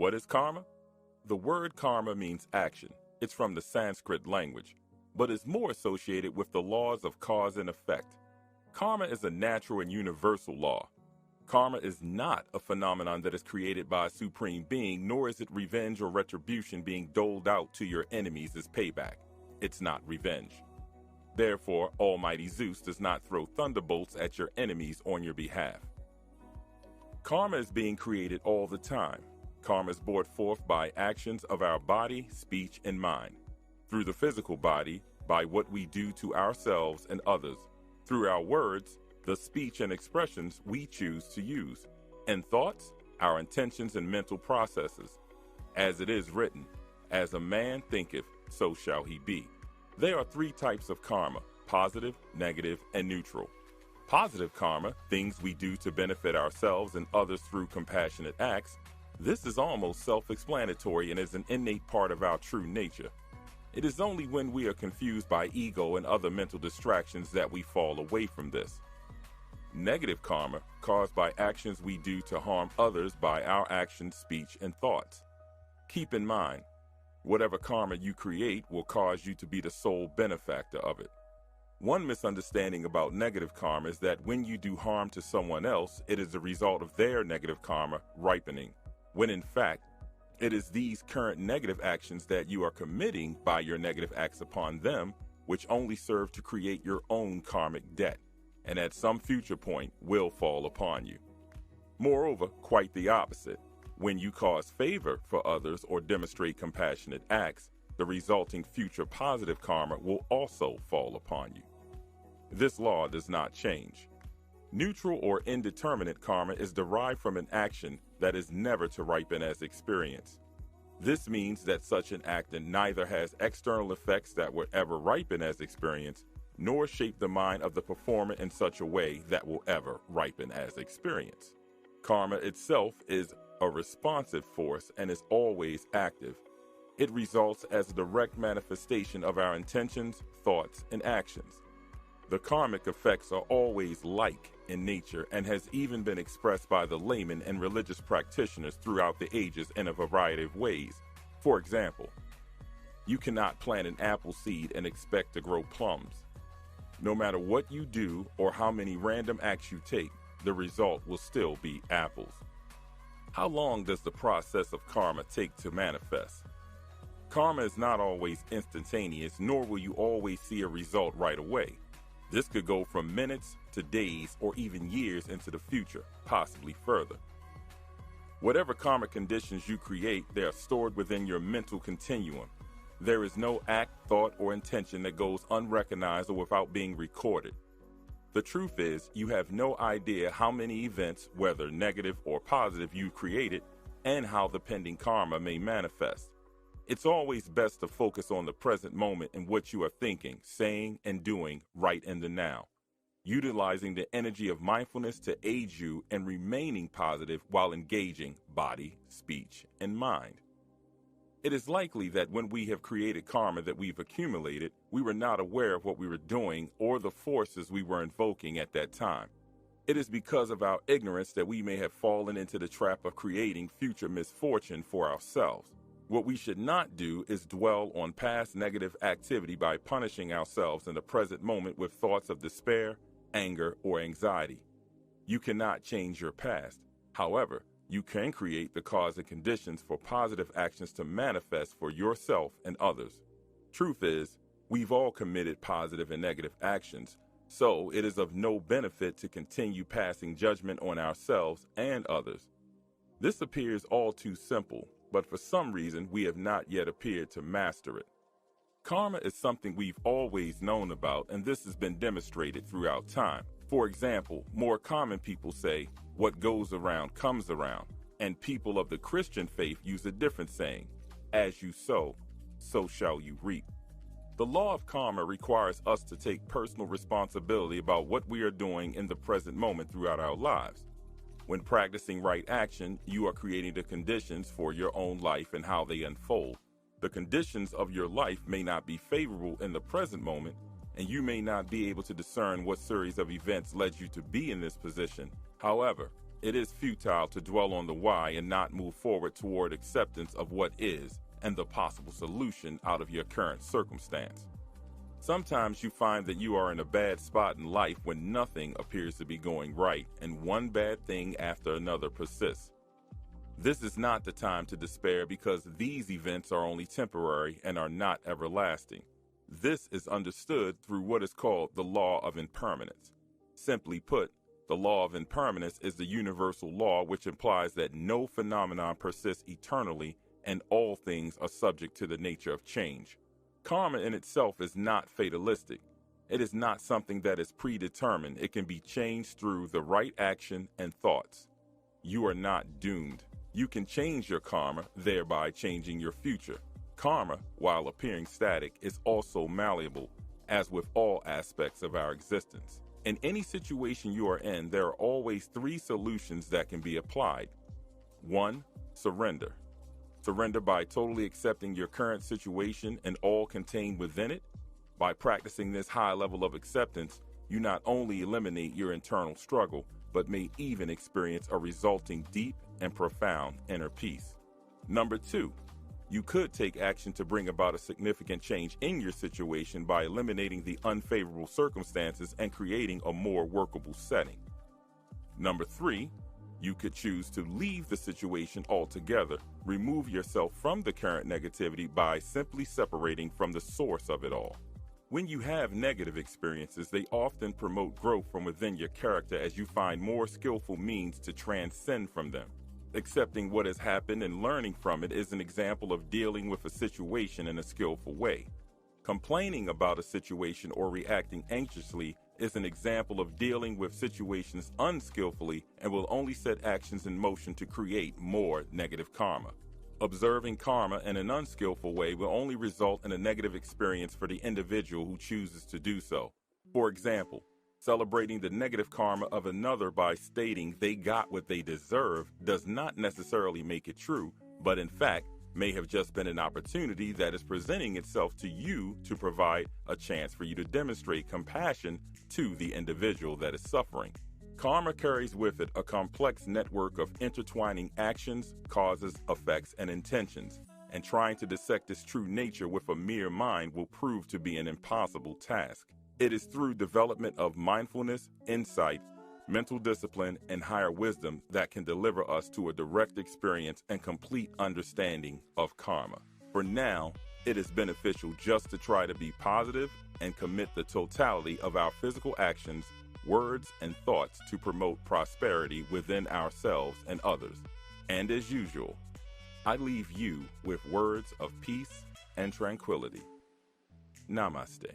What is karma? The word karma means action. It's from the Sanskrit language, but is more associated with the laws of cause and effect. Karma is a natural and universal law. Karma is not a phenomenon that is created by a supreme being, nor is it revenge or retribution being doled out to your enemies as payback. It's not revenge. Therefore, Almighty Zeus does not throw thunderbolts at your enemies on your behalf. Karma is being created all the time. Karma is brought forth by actions of our body, speech, and mind. Through the physical body, by what we do to ourselves and others. Through our words, the speech and expressions we choose to use. And thoughts, our intentions and mental processes. As it is written, as a man thinketh, so shall he be. There are three types of karma: positive, negative, and neutral. Positive karma, things we do to benefit ourselves and others through compassionate acts. This is almost self-explanatory and is an innate part of our true nature. It is only when we are confused by ego and other mental distractions that we fall away from this. Negative karma, caused by actions we do to harm others by our actions, speech, and thoughts. Keep in mind, whatever karma you create will cause you to be the sole benefactor of it. One misunderstanding about negative karma is that when you do harm to someone else, it is the result of their negative karma ripening, when in fact, it is these current negative actions that you are committing by your negative acts upon them, which only serve to create your own karmic debt, and at some future point will fall upon you. Moreover, quite the opposite. When you cause favor for others or demonstrate compassionate acts, the resulting future positive karma will also fall upon you. This law does not change. Neutral or indeterminate karma is derived from an action that is never to ripen as experience. This means that such an act neither has external effects that would ever ripen as experience, nor shape the mind of the performer in such a way that will ever ripen as experience. Karma itself is a responsive force and is always active. It results as a direct manifestation of our intentions, thoughts, and actions. The karmic effects are always like in nature and has even been expressed by the laymen and religious practitioners throughout the ages in a variety of ways. For example, you cannot plant an apple seed and expect to grow plums. No matter what you do or how many random acts you take, the result will still be apples. How long does the process of karma take to manifest? Karma is not always instantaneous, nor will you always see a result right away. This could go from minutes to days or even years into the future, possibly further. Whatever karmic conditions you create, they are stored within your mental continuum. There is no act, thought, or intention that goes unrecognized or without being recorded. The truth is, you have no idea how many events, whether negative or positive, you created and how the pending karma may manifest. It's always best to focus on the present moment and what you are thinking, saying, and doing right in the now, utilizing the energy of mindfulness to aid you in remaining positive while engaging body, speech, and mind. It is likely that when we have created karma that we've accumulated, we were not aware of what we were doing or the forces we were invoking at that time. It is because of our ignorance that we may have fallen into the trap of creating future misfortune for ourselves. What we should not do is dwell on past negative activity by punishing ourselves in the present moment with thoughts of despair, anger, or anxiety. You cannot change your past. However, you can create the cause and conditions for positive actions to manifest for yourself and others. Truth is, we've all committed positive and negative actions, so it is of no benefit to continue passing judgment on ourselves and others. This appears all too simple, but for some reason we have not yet appeared to master it. Karma is something we've always known about, and this has been demonstrated throughout time. For example, more common people say, "What goes around comes around," and people of the Christian faith use a different saying, "As you sow, so shall you reap." The law of karma requires us to take personal responsibility about what we are doing in the present moment throughout our lives. When practicing right action, you are creating the conditions for your own life and how they unfold. The conditions of your life may not be favorable in the present moment, and you may not be able to discern what series of events led you to be in this position. However, It is futile to dwell on the why and not move forward toward acceptance of what is and the possible solution out of your current circumstance. Sometimes you find that you are in a bad spot in life when nothing appears to be going right and one bad thing after another persists. This is not the time to despair because these events are only temporary and are not everlasting. This is understood through what is called the law of impermanence. Simply put, the law of impermanence is the universal law which implies that no phenomenon persists eternally and all things are subject to the nature of change. Karma in itself is not fatalistic. It is not something that is predetermined. It can be changed through the right action and thoughts. You are not doomed. You can change your karma, thereby changing your future. Karma, while appearing static, is also malleable, as with all aspects of our existence. In any situation you are in, there are always three solutions that can be applied. 1. Surrender. Surrender by totally accepting your current situation and all contained within it. By practicing this high level of acceptance, you not only eliminate your internal struggle, but may even experience a resulting deep and profound inner peace. Number 2, you could take action to bring about a significant change in your situation by eliminating the unfavorable circumstances and creating a more workable setting. Number 3, you could choose to leave the situation altogether, remove yourself from the current negativity by simply separating from the source of it all. When you have negative experiences, they often promote growth from within your character as you find more skillful means to transcend from them. Accepting what has happened and learning from it is an example of dealing with a situation in a skillful way. Complaining about a situation or reacting anxiously is an example of dealing with situations unskillfully and will only set actions in motion to create more negative karma. Observing karma in an unskillful way will only result in a negative experience for the individual who chooses to do so. For example, celebrating the negative karma of another by stating they got what they deserve does not necessarily make it true, but in fact may have just been an opportunity that is presenting itself to you to provide a chance for you to demonstrate compassion to the individual that is suffering. Karma carries with it a complex network of intertwining actions, causes, effects, and intentions, and trying to dissect its true nature with a mere mind will prove to be an impossible task. It is through development of mindfulness, insight, mental discipline, and higher wisdom that can deliver us to a direct experience and complete understanding of karma. For now, it is beneficial just to try to be positive and commit the totality of our physical actions, words, and thoughts to promote prosperity within ourselves and others. And as usual, I leave you with words of peace and tranquility. Namaste.